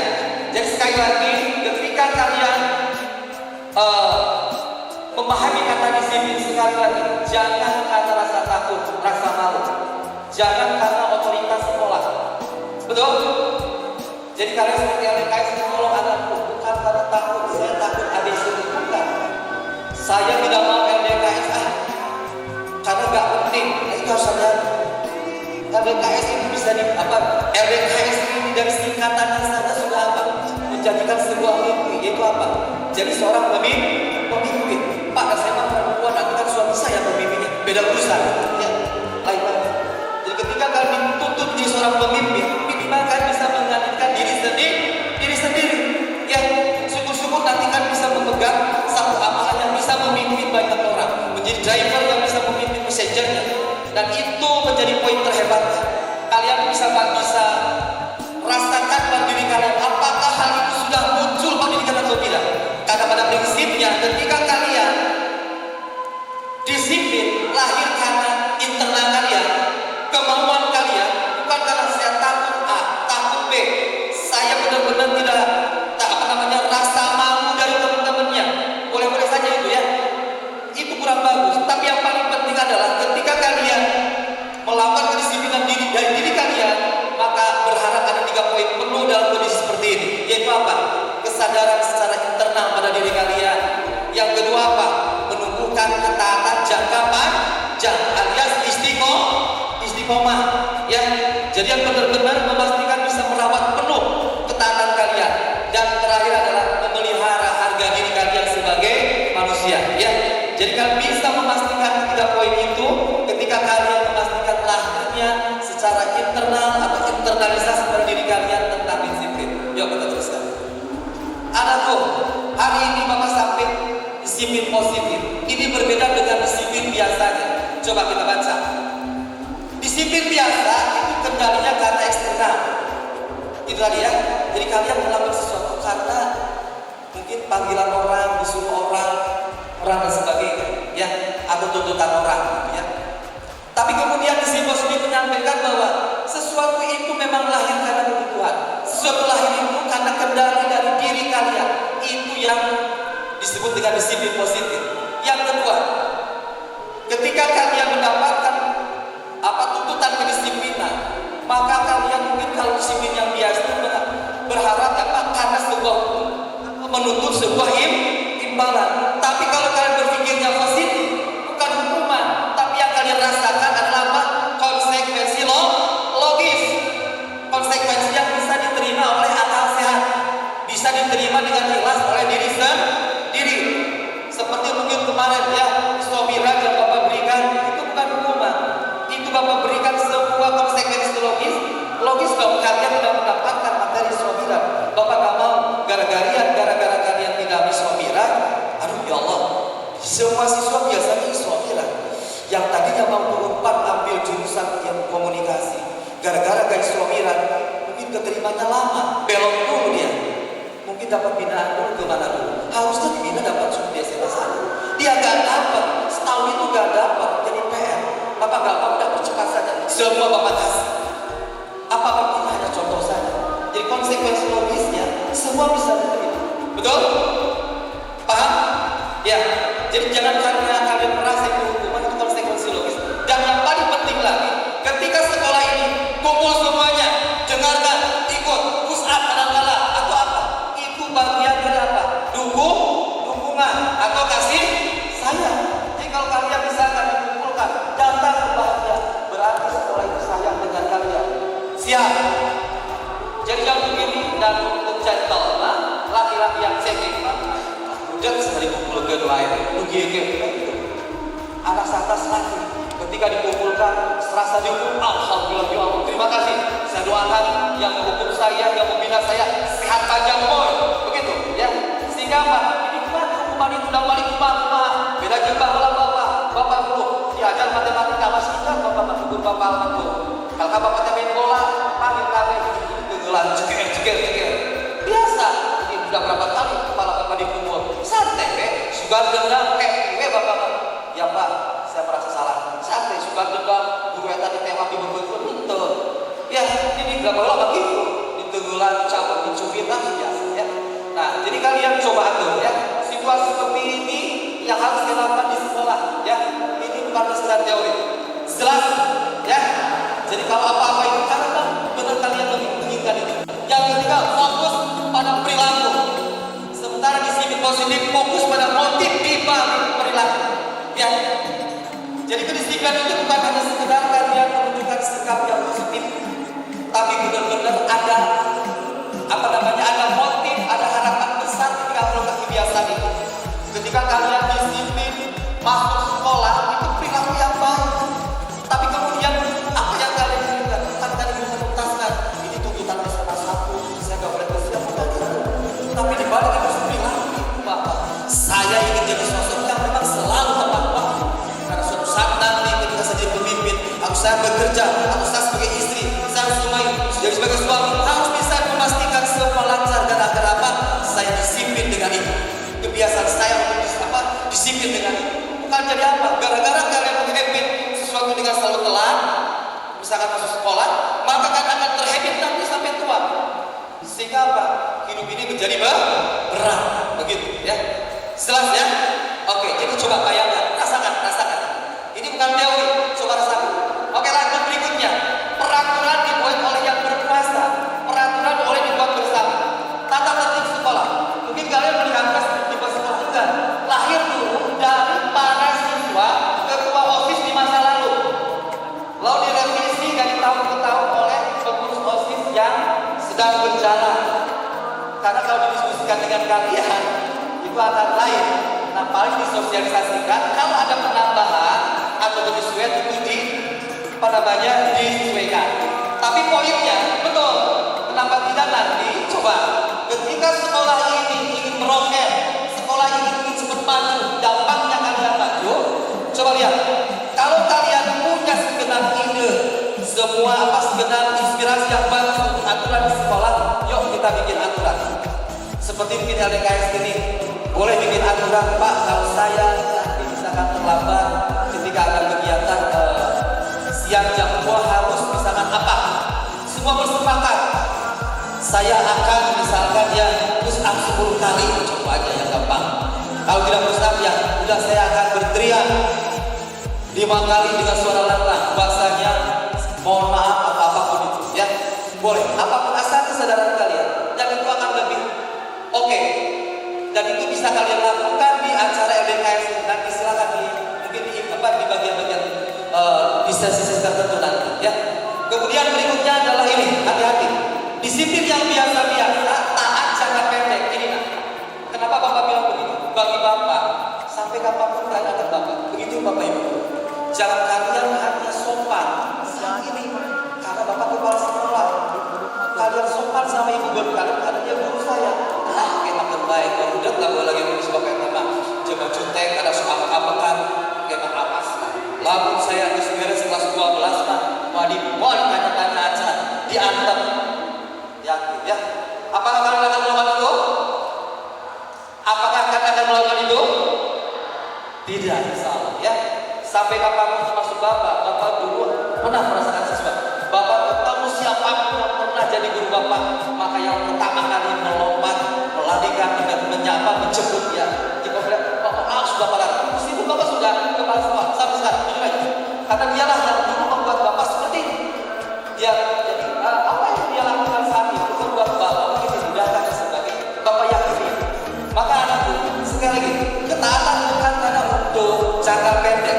jadi sekali lagi, ketika kalian memahami kata disiplin, sekali lagi, jangan karena rasa takut, rasa malu, jangan karena otoritas sekolah. Betul? Jadi kalian seperti LDKS menolong anakku, bukan karena takut, saya takut adik saya, bukan. Saya tidak mau LDKS karena gak penting. Itu harus ada. LDKS itu bisa LDKS ini dari singkatannya saja sudah apa? Menjadikan sebuah mimpi, yaitu apa? Jadi seorang pemimpin. Pak, saya mau perempuan, nanti kan suami saya pemimpinnya. Beda urusan, ya, lain lagi. Jadi ketika kalian dituntut menjadi seorang pemimpin, minimal kalian bisa mengalihkan diri sendiri. Yang syukur-syukur nanti kan bisa memegang satu amalan yang bisa memimpin banyak orang, menjadi driver yang bisa memimpin passengernya. Dan itu menjadi poin terhebatnya. Kalian bisa rasakan pada diri kalian, apakah hal itu sudah muncul pada diri kalian atau tidak. Karena pada prinsipnya ketika kalian disiplin, lahir karena internal kalian, kemauan kalian, bukan karena saya takut A, takut B, saya benar-benar tidak rasa malu dari teman-temannya. Boleh-boleh saja itu ya, itu kurang bagus. Tapi yang paling penting adalah ketika kalian melakukan kedisiplinan dari diri kalian, maka berharap ada 3 poin penuh dalam kondisi seperti ini, yaitu apa? Kesadaran secara internal pada diri kalian. Yang kedua apa? Menumbuhkan ketaatan jangka panjang alias istiqomah. Ya, jadi yang benar-benar memastikan bisa merawat penuh ketaatan kalian. Dan terakhir adalah memelihara harga diri kalian sebagai manusia. Ya, jadi kalian bisa memastikan 3 poin itu ketika kalian memastikan lahirnya secara internal atau internalisasi pada diri kalian tentang disiplin. Yuk kita teruskan. Anakku, hari ini Bapak sampai disiplin positif. Ini berbeda dengan disiplin biasanya. Coba kita baca. Disiplin biasa itu kendalinya karena eksternal. Itu tadi ya. Jadi kalian melakukan sesuatu karena mungkin panggilan orang, disuruh orang dan sebagainya, ya, atau tuntutan orang, ya. Tapi kemudian disiplin positif menyampaikan bahwa sesuatu itu memang lahir karena kebutuhan. Sesuatu lahir itu karena kendali dari diri kalian. Itu yang disebut dengan disiplin positif. Yang kedua, ketika kalian mendapatkan tuntutan kedisiplinan, maka kalian mungkin kalau disiplin yang biasa berharap karena sebuah menuntut sebuah imbalan. Tapi kalau kalian berpikirnya positif, bukan hukuman, tapi yang kalian rasakan adalah apa? Konsekuensi logis. Konsekuensi yang bisa diterima oleh akal sehat, bisa diterima dengan ikhlas oleh diri sendiri. Seperti mungkin kemarin ya, Sobira yang Bapak berikan itu bukan hukuman, itu Bapak berikan sebuah konsekuensi logis bahwa kalian tidak mendapatkan materi Sobira. Bapak gak mau gara-gara kalian tidak habis Sobira. Aduh ya Allah, semua siswa biasanya Sobira yang tadinya mau 4 ambil jurusan yang komunikasi, gara-gara guys Sobira mungkin keterimanya lama, belok dulu dia. Mungkin dapat binaan dulu kemana dulu. Harusnya dibina dapat di SMA 1. Dia gak dapat, setahun itu gak dapat, jadi PR. Bapak gak mau, udah percepat saja. Semua Bapak kasih. Apa artinya? Hanya contoh saja. Jadi konsekuensi logisnya semua bisa diterima. Betul? Paham? Ya. Jadi jangan karena kalian merasa itu hukuman, itu konsekuensi logis. Dan yang paling penting lagi, ketika sekolah ini kumpul semuanya, dengarkan, ikut, push up kadang-kala atau apa? Itu bagian dari apa? Dukungan atau kasih sayang. Jadi kalau kalian bisa dikumpulkan, datang bahagia, berarti sekolah itu sayang dengan kalian. Siap. Jadi yang begini dan untuk gentleman, laki-laki yang cengeng, udah sekali kumpul ke doa ini, anak santas lagi. Ketika dikumpulkan, serasa dihukum, alhamdulillah ya Allah, terima kasih. Saya doakan yang menghukum saya, yang membina saya sehat panjang umur, begitu ya. Sehingga masih ingat bapak mendukung bapak almarhum. Kalau bapaknya main bola, panggil kami gegelan, jeger. Biasa. Ini sudah berapa kali kepala bapak dipukul. Santai, suka dendam, bapak. Ya pak, saya merasa salah. Santai, suka dendam, guru yang tadi tembak di betul. Ya, ini gak boleh begitu. Ditegulan, cabut, dicubit, biasa ya. Nah, jadi kalian coba atur ya. Situasi seperti ini yang harus dilakukan di sekolah ya. Ini bukan sekedar teori. Jelas ya. Jadi kalau apa-apa itu karena benar kalian lebih menginginkan itu. Yang ketiga, fokus pada perilaku. Sementara di sini positif, fokus pada motif di balik perilaku. Ya. Jadi kedisiplinan itu bukan hanya sekedar kalian menunjukkan sikap yang positif, tapi benar-benar ada ada motif, ada harapan besar ketika melakukan kebiasaan itu. Ketika kalian disiplin masuk sekolah itu perilaku yang baik, tapi kemudian apa yang kalian inginkan? Kan kalian menuntaskan ini tuntutan SMA 1, saya gak boleh bersiap tapi di balik itu perilaku bapak. Saya ingin jadi sosok yang memang selalu tepat waktu. Karena suatu saat nanti ketika saya jadi pemimpin, atau saya bekerja, atau saya sebagai istri, saya harus jadi sebagai suami, harus bisa memastikan semua lancar dan agar apa? Saya disiplin dengan itu. Kebiasaan saya disiplin dengan itu. Bukan jadi apa? Gara-gara kalian menghabit sesuatu dengan selalu telat, misalkan masuk sekolah, maka kan akan terhabit nanti sampai tua. Sehingga apa? Hidup ini menjadi berat, begitu ya. Jelas ya? Oke, jadi coba bayangkan, rasakan. Ini bukan teori, coba rasakan. Oke, lanjut berikutnya. Peraturan dibuat oleh yang berkuasa. Peraturan boleh dibuat bersama. Tata tertib sekolah. Mungkin kalian melihat di sekolah enggak. Lahir dulu dari para siswa ketua OSIS di masa lalu. Lalu direvisi dari tahun ke tahun oleh pengurus OSIS yang sedang berjalan. Karena kalau didiskusikan dengan kalian itu akan lain. Nah, paling disosialisasikan kalau ada penambahan atau penyesuaian itu disesuaikan. Tapi poinnya betul. Kenapa tidak nanti? Coba ketika sekolah ini ingin meroket, sekolah ini ingin cepat maju, dampaknya kalian maju. Coba lihat. Kalau kalian punya segenap ide, semua segenap inspirasi yang bagus untuk aturan di sekolah, yuk kita bikin aturan. Seperti bikin LDKS ini, boleh bikin aturan, Pak. Kalau saya nanti misalkan terlambat ketika ada kegiatan siang jam 2 harus misalkan apa? Semua bersepakat. Saya akan misalkan ya push up 10 kali, coba aja yang gampang. Kalau tidak push up ya udah saya akan berteriak 5 kali dengan suara lantang. Bahasanya mohon maaf atau apapun itu ya. Boleh, apapun asal kesadaran kalian. Yang itu akan lebih oke. Dan itu bisa kalian lakukan di acara LDKS nanti silakan mungkin di bagian-bagian di sesi tertentu nanti ya. Kemudian berikutnya adalah ini, hati-hati. Disiplin yang biasa-biasa, taat jangka pendek. Ini nah. Kenapa Bapak bilang begini? Bagi Bapak, sampai kapanpun kalian akan Bapak. Begitu Bapak Ibu. Jangan kalian hanya sopan saat ini. Karena Bapak kepala sekolah. Kalian sopan sama ibu guru kalian, ada dia guru saya. Kita terbaik, udah nggak boleh lagi ngurus Bapak yang nama. Coba cutek, ada soal apa-apakan, kita apas. Lalu saya harus beres kelas 12 Pak. Mau ditanya-tanya aja, diantem. Yakin ya? Apakah kalian akan melakukan itu? Apakah kalian akan melakukan itu? Tidak, salah ya. Sampai kapanpun termasuk Bapak dulu pernah merasakan sesuatu. Bapak ketemu siapapun yang pernah jadi guru Bapak, maka yang pertama kali melompat, melarikan, menyapa, menjemput dia. Jika Bapak sudah pada meskipun Bapak sudah kepala sekolah sampai sekarang, karena dialah yang dulu membuat Bapak seperti ini. Dia jadi apa yang dia lakukan saat itu membuat Bapak begitu didata dan sebagainya. Bapak yakin. Maka anakku sekali lagi ketaatan bukan karena untuk jangka pendek.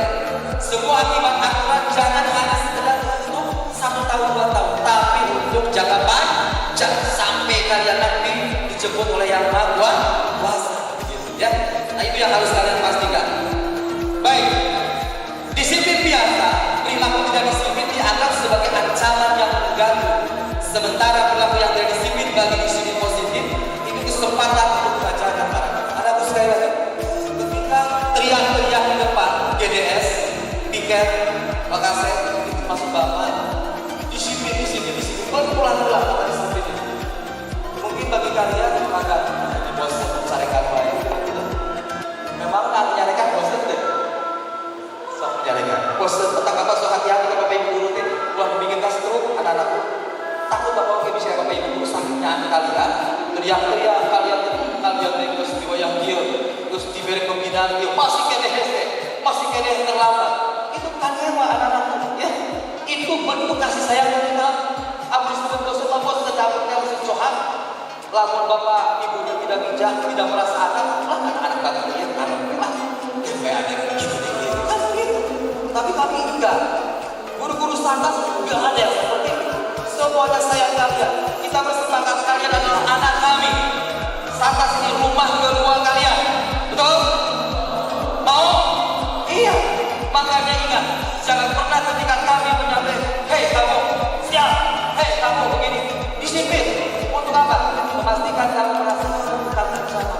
Semua akibat aturan jangan hanya sekedar untuk 1 tahun 2 tahun, tapi untuk jangka panjang sampai kalian nanti dijemput oleh yang Maha Kuasa. Ya, nah itu yang harus kalian pastikan. Baik, disiplin biasa, perilaku tidak disiplin dianggap sebagai ancaman yang mengganggu. Sementara perilaku yang tidak disiplin bagi disiplin positif ini kesempatan untuk belajar dan Anakku sekali lagi, ketika teriak-teriak di depan GDS, piket, lokasi kalian agak bosan mencarikan baik. Memang nak mencarikan bosan deh. Sok mencarikan. Bosan petang apa sok hati-hati ke bapak ibu guru teh. Wah bikin tas truk anak-anakku. Takut bapak oke bisa bapak ibu guru sakitnya kalian. Teriak-teriak kalian terus diwayang dia. Terus diberi pembinaan dia masih kene hese, masih kene terlambat. Itu kalian mah anak-anakku ya. Itu bentuk kasih sayang kita. Abis itu bosan sedapatnya harus cohan. Lamun bapak ibunya tidak bijak, tidak merasa akan, lah anak-anak kalian anak memang kayak ada gitu kan gitu. Tapi kami enggak. Guru-guru santas enggak ada yang seperti itu. Semuanya sayang kalian. Kita bersepakat kalian adalah anak kami. Santas ini rumah kedua kalian. Betul? Mau? Iya. Makanya ingat, jangan pernah ketika kami menyampaikan, hei kamu, siap, hei kamu begini, disiplin. Untuk apa? Memastikan kamu merasa bukan bersama.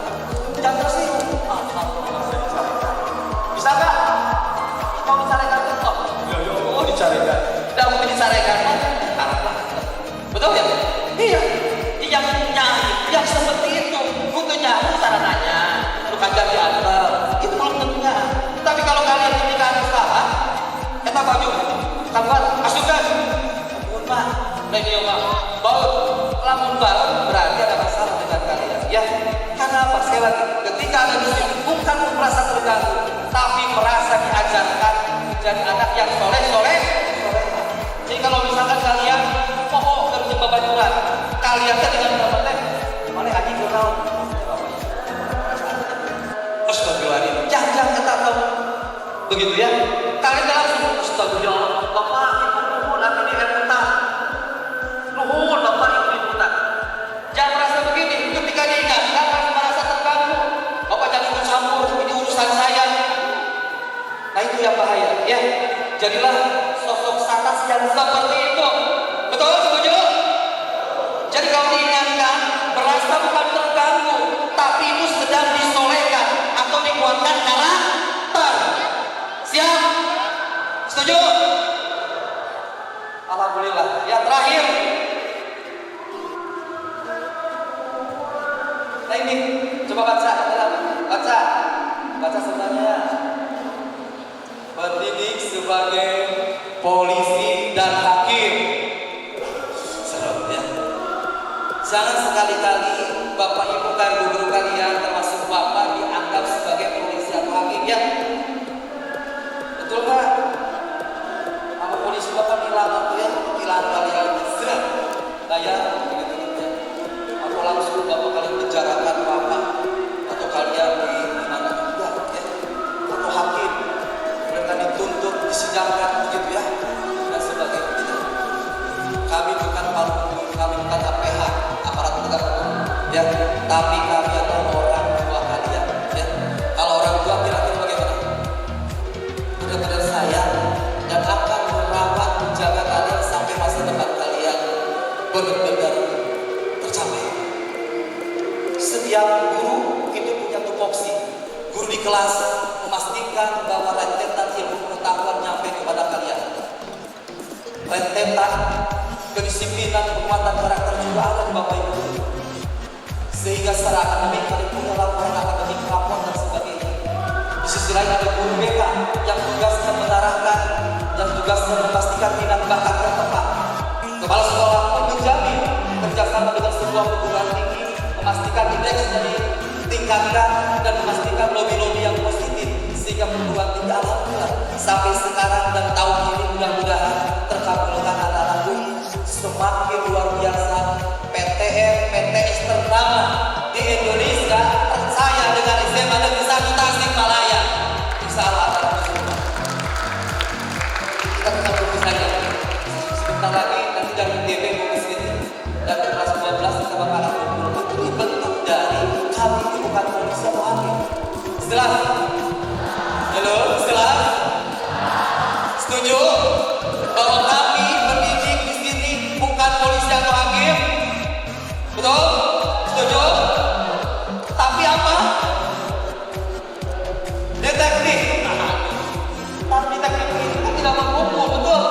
Jangan tersinggung. Bisa nggak? Mau dicarikan contoh? Yo, dicarikan. Tidak mungkin dicarikan. Betul ya? Iya. Yang seperti itu, butuhnya sarananya, bukan jadi antar. Itu belum tentunya. Tapi kalau kalian ketika ada salah, kita baju, kabar, asukan, rumah, radio bau, lamun bau berarti ada masalah dengan kalian. Ya, karena apa? Sekali lagi, ketika ada di sini bukan merasa terganggu, tapi merasa diajarkan menjadi anak yang soleh. Jadi kalau misalkan kalian mau kerja babajuran, kalian dengan nama teh, mana aji kenal? Astagfirullahaladzim, jangan kita tahu begitu ya. Kalian langsung astagfirullah, bapak ibu nuhun aku di rebutan, nuhun bapak ibu rebutan. Jangan merasa begini, ketika diingatkan harus merasa terganggu. Bapak jangan ikut campur, ini urusan saya. Nah itu yang bahaya ya. Jadilah sosok santas yang seperti itu. Betul? Setuju? Jadi kalau diingatkan, merasa bukan terganggu, tapi itu sedang disolehkan atau dibuatkan karakter. Siap? Setuju? Alhamdulillah. Yang terakhir. Nah ini, coba baca sebenarnya. Pendidik sebagai polisi dan hakim. Serem ya. Jangan sekali-kali bapak ibu dan guru kalian termasuk bapak dianggap sebagai polisi atau hakim ya. Betul nggak? Apa polisi bapak hilang ya? Hilang kalian sedang daya begitu ya. Atau langsung bapak kalian penjarakan bapak atau kalian di mana ya? Atau hakim mereka dituntut disidangkan begitu ya dan sebagainya. Kami bukan APH aparat penegak hukum ya, tapi kami adalah orang tua kalian ya. Kalau orang tua kira-kira bagaimana? Benar-benar sayang dan akan merawat menjaga kalian sampai masa depan kalian benar-benar tercapai. Setiap guru itu punya tupoksi. Guru di kelas memastikan bahwa rentetan ilmu pengetahuan nyampe kepada kalian. Rentetan kedisiplinan, kekuatan karakter juga ada di Bapak Ibu. Sehingga secara akademik kalian punya laporan akademik, rapor dan sebagainya. Di sisi lain ada guru BK yang tugasnya mengarahkan, yang tugasnya memastikan minat bakat yang tepat. Kepala sekolah pun menjamin kerjasama dengan sebuah perguruan tinggi, memastikan indeksnya ditingkatkan dan memastikan lobby-lobby yang positif sehingga perguruan tinggi alhamdulillah sampai sekarang dan tahun ini mudah-mudahan terkabulkan anak-anakku semakin luar biasa. PTS ternama di Indonesia percaya dengan SMA Negeri 1 Tasikmalaya. Insya Allah akan bersyukur. Kita tetap tunggu saja. Sebentar lagi nanti dari DB mau ke sini dan di kelas 12 kita bakalan berkumpul. Ini bentuk dari kami ini bukan polisi atau hakim. Setelah halo, setelah setuju bahwa kami mendidik di sini bukan polisi atau hakim, betul? Setuju? Tapi apa? Detektif. Tapi detektif ini kan tidak mengumpul, betul?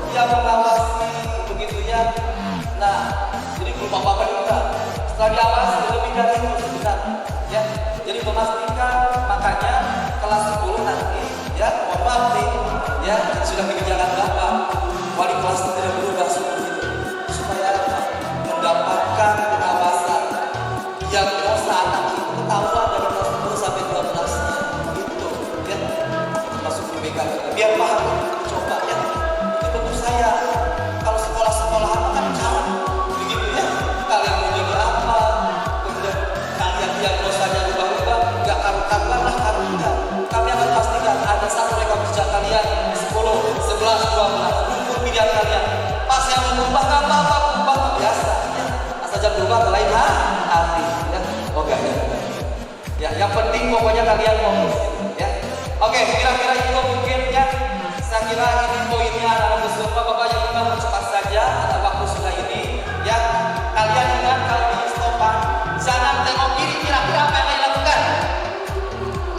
Dia mengawasi begitu ya. Nah, jadi guru bapak juga tapi ya sudah kebijakan Bapak, wali kelas tidak berubah seperti itu supaya apa? Mendapatkan pengawasan yang dosa anak itu ketahuan dari kelas 10 sampai 12-nya gitu ya, masuk di BK biar paham. Coba ya, itu tentu saya kalau sekolah-sekolahan kan cara begitu ya, kalian mau jadi apa, kemudian kalian yang dosanya ubah-ubah, nggak karuan lah karuan. Kami akan pastikan ada satu rekam jejak kalian 10, 11, 12 ukur pilihan kalian. Pas yang berubah nggak apa-apa, berubah biasa ya. Asal jangan berubah ke lain hati ya. Oke ya, yang penting pokoknya kalian fokus ya. Oke, kira-kira itu mungkin ya. Saya kira ini poinnya adalah bersama Bapak yang memang cepat saja ada waktu sudah ini ya. Kalian ingat kalau di stopan jangan tengok kiri, kira-kira apa yang kalian lakukan?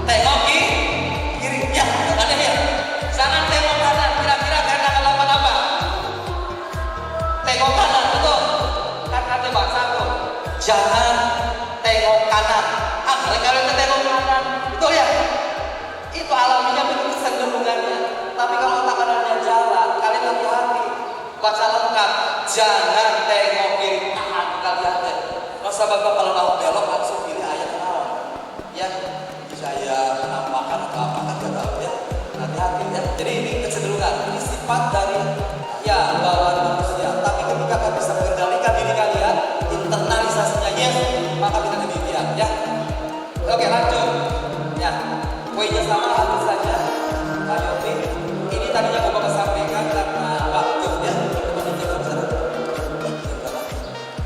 Tengok kiri ya, ada ya. Jangan tengok kanan, kira-kira kalian akan lakukan apa? Tengok kanan, betul? Kan ada bahasa tuh. Jangan tengok kanan. Kalian tengok kanan, betul ya? Itu alaminya begitu kecenderungannya. Tapi kalau otak kanannya jalan, kalian hati-hati. Baca lengkap, jangan tengok kiri kanan kalian deh. Masa Bapak kalau mau belok langsung pilih ayat awal. Ya, saya menampakkan atau apa kan gak tahu ya. Hati-hati ya. Jadi ini kecenderungan, ini sifat dari ya bawaan manusia. Tapi ketika kalian bisa mengendalikan diri kalian, internalisasinya yes, maka kita demikian ya. Oke lanjut ya, poinnya sama hampir saja Pak Yofi. Ini tadinya mau Bapak sampaikan karena waktu ya.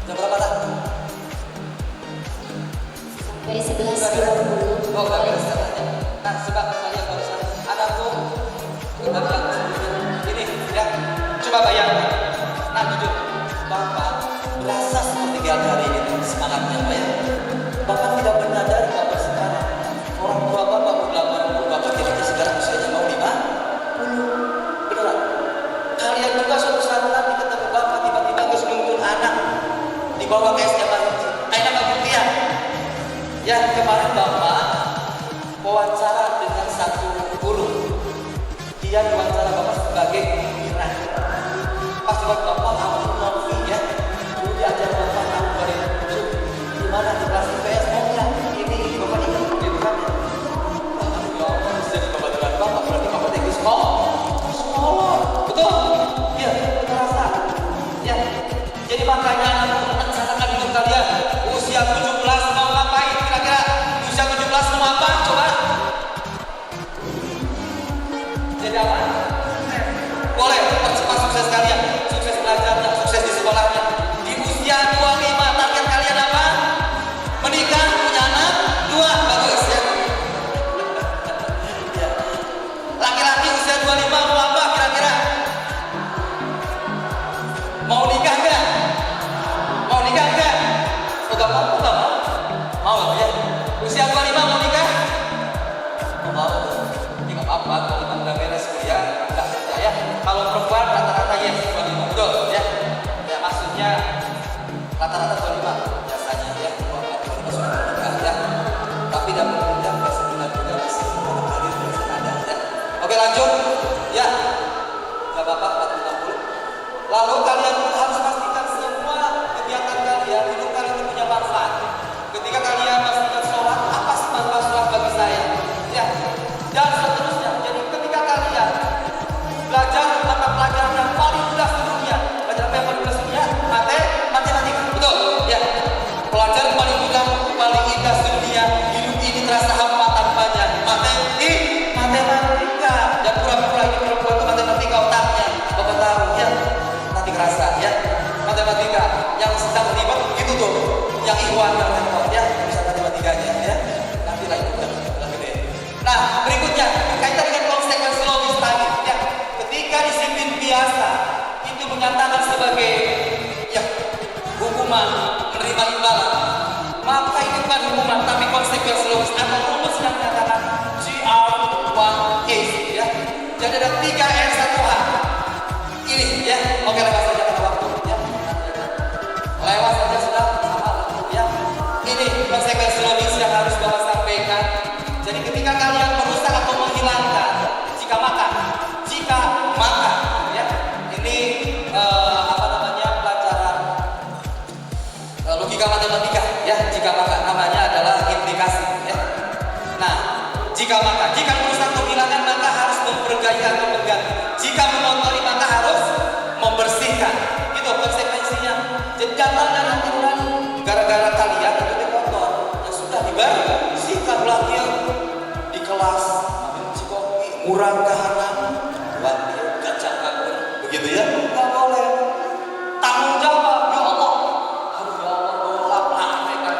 Jam berapa tak? Sampai 11.20. Oh gak beres katanya. Nah sebab kalian barusan ada tuh ini ya, coba bayangkan. Nah jujur Bapak berasa seperti hari ini semangatnya Pak ya. Bapak tidak menyadari Bapak sekarang orang tua Bapak berlaku Bapak kira-kira sekarang usianya mau 50. Beneran. Kalian juga suatu saat nanti ketemu Bapak tiba-tiba terus muncul anak dibawa ke SMA. Aina Bapak Mutia. Ya kemarin Bapak wawancara dengan satu guru. Dia diwawancara Bapak sebagai pimpinan. Pas buat Bapak aku Novi ya. Dulu diajar Bapak aku dari gimana di kelas IPS ya ini Bapak ingat gitu kan ya. Bapak bisa jadi Bapak dengan Bapak berarti Bapak tinggi sekolah betul iya terasa ya. Jadi makanya rencanakan hidup kalian usia 17 mau ngapain kira-kira? Usia 17 mau apa coba? Jadi apa? Boleh percepat sukses kalian, sukses belajarnya, sukses di sekolahnya. Di usia 25 target kalian apa? Menikah, punya anak, 2, bagus ya. Laki-laki usia 25 mau apa kira-kira? Mau nikah enggak? Mau nikah enggak? Oh gak mau, gak mau? Mau ya? Usia 25 mau nikah? Oh mau. Ini gak apa-apa, kalau memang udah beres kuliah, udah kerja ya. Kalau perempuan rata-rata yes, 25, betul ya? Ya maksudnya rata-rata 25 biasanya ya. Sudah menikah ya. Tapi dan kemudian sebulan juga masih hadir biasanya ada ya. Oke lanjut ya. Gak apa-apa 40. Lalu kalian pun harus pastikan semua kegiatan kalian, hidup kalian itu punya manfaat. Ketika kalian pastikan sholat, apa sih manfaat sholat bagi saya? Ya, dan seterusnya. Jadi ketika kalian belajar mata pelajaran yang paling mudah di dunia, belajar apa yang paling mudah di dunia? Matematika, betul? Ya. Pelajaran paling mudah, paling indah di dunia, hidup ini terasa hampa tanpanya. Matematika. Dan pura-pura ini perempuan itu matematika otaknya. Bapak tahu ya? Nanti kerasa ya. Matematika yang sedang ribet itu tuh, yang Ikhwan yang repot ya, bisa matematikanya ya. Nanti lah itu udah gede. Nah berikutnya kaitan dengan konsekuensi logis tadi ya. Ketika disiplin biasa itu menyatakan sebagai ya hukuman menerima imbalan, maka itu bukan hukuman tapi konsekuensi logis atau rumus yang menyatakan GR1 case ya. Jadi ada 3R 1H ini ya. Oke lewat saja pada waktu ya. Lewat saja sudah sama ya. Ini konsekuensi logis yang harus Bapak sampaikan. Jadi ketika kalian merusak atau menghilangkan, jika maka Jika merusak kehilangan maka harus memperbaiki atau mengganti. Jika mengotori maka harus membersihkan. Itu konsekuensinya. Jadi datang dan hati nurani. Gara-gara kalian itu kotor yang sudah dibersihkan lagi di kelas, minum kopi, murah kahanan, buat dia gacang kabur, begitu ya? Nggak boleh. Tanggung jawab, ya Allah. Aduh ya Allah, golap lah mereka.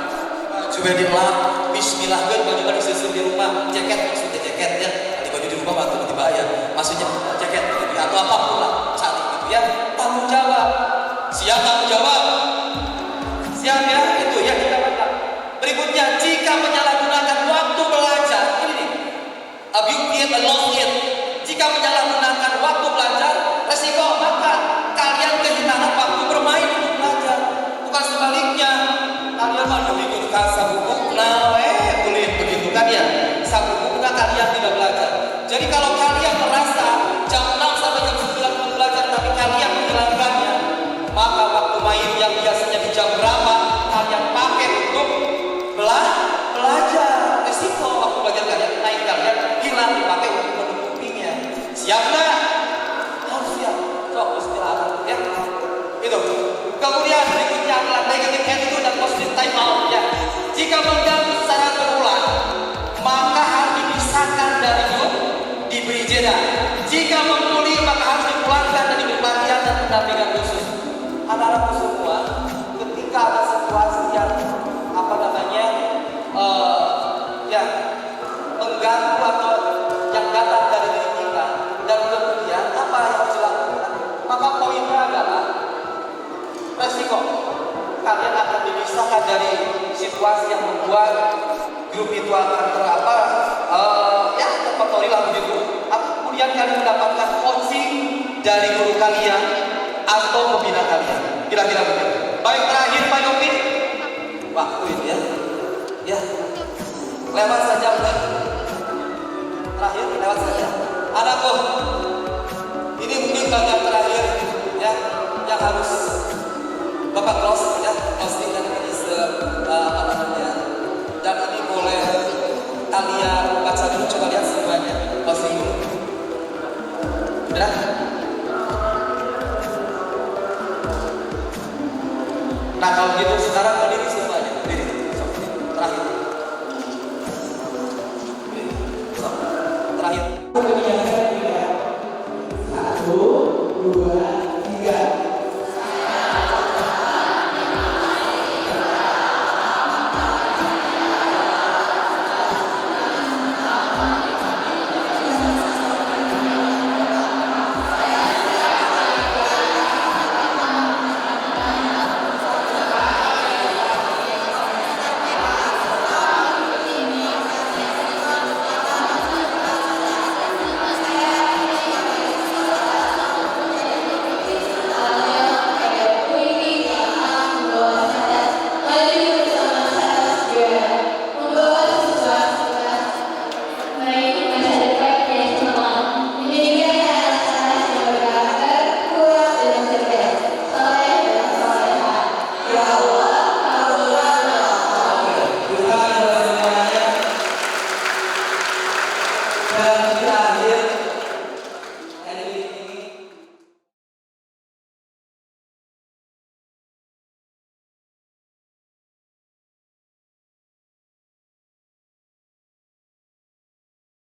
Jubedillah, Bismillah, gue baju baju susun di rumah, jaket maksudnya jaket ya. Di baju di rumah atau tiba ya, maksudnya jaket atau apapun lah, cari gitu ya. Tanggung jawab, siap tanggung jawab. Siap ya, itu ya kita baca. Berikutnya, jika menyalahgunakan waktu belajar, ini nih, abuse it and lost it. Jika menyalahgunakan waktu belajar, resiko maka kalian kehilangan waktu bermain untuk belajar. Bukan sebaliknya, kalian malah menggunakan sabuk, tulis begitu kan ya, sabuk kalian tidak belajar. Jadi kalau kalian merasa jam 6 sampai jam 9 belajar, tapi kalian menghilangkannya, maka waktu main yang biasanya di jam berapa kalian pakai untuk belajar. Resiko waktu belajar kalian hilang dipakai untuk menutupinya. Siap nggak? Harus siap. Coba istirahat ya. Itu. Kemudian berikutnya adalah negative attitude dan positive time out ya. Jika mengganggu secara berulang, maka harus dipisahkan dari grup, diberi jeda. Jika membuli maka harus dipulangkan dan diberi pelatihan dan pendampingan khusus. Anak-anakku semua, ketika ada situasi yang ya mengganggu atau yang datang dari diri kita, dan kemudian apa yang harus dilakukan, maka poinnya adalah resiko kalian akan dipisahkan dari situasi yang membuat grup itu akan terkotori lah begitu. Atau kemudian kalian mendapatkan coaching dari guru kalian atau pembina kalian, kira-kira begitu. Baik, terakhir Pak Yopi, waktu ini ya lewat saja udah. Terakhir lewat saja. Anakku, ini mungkin bagian terakhir ya yang harus Bapak close ya, closing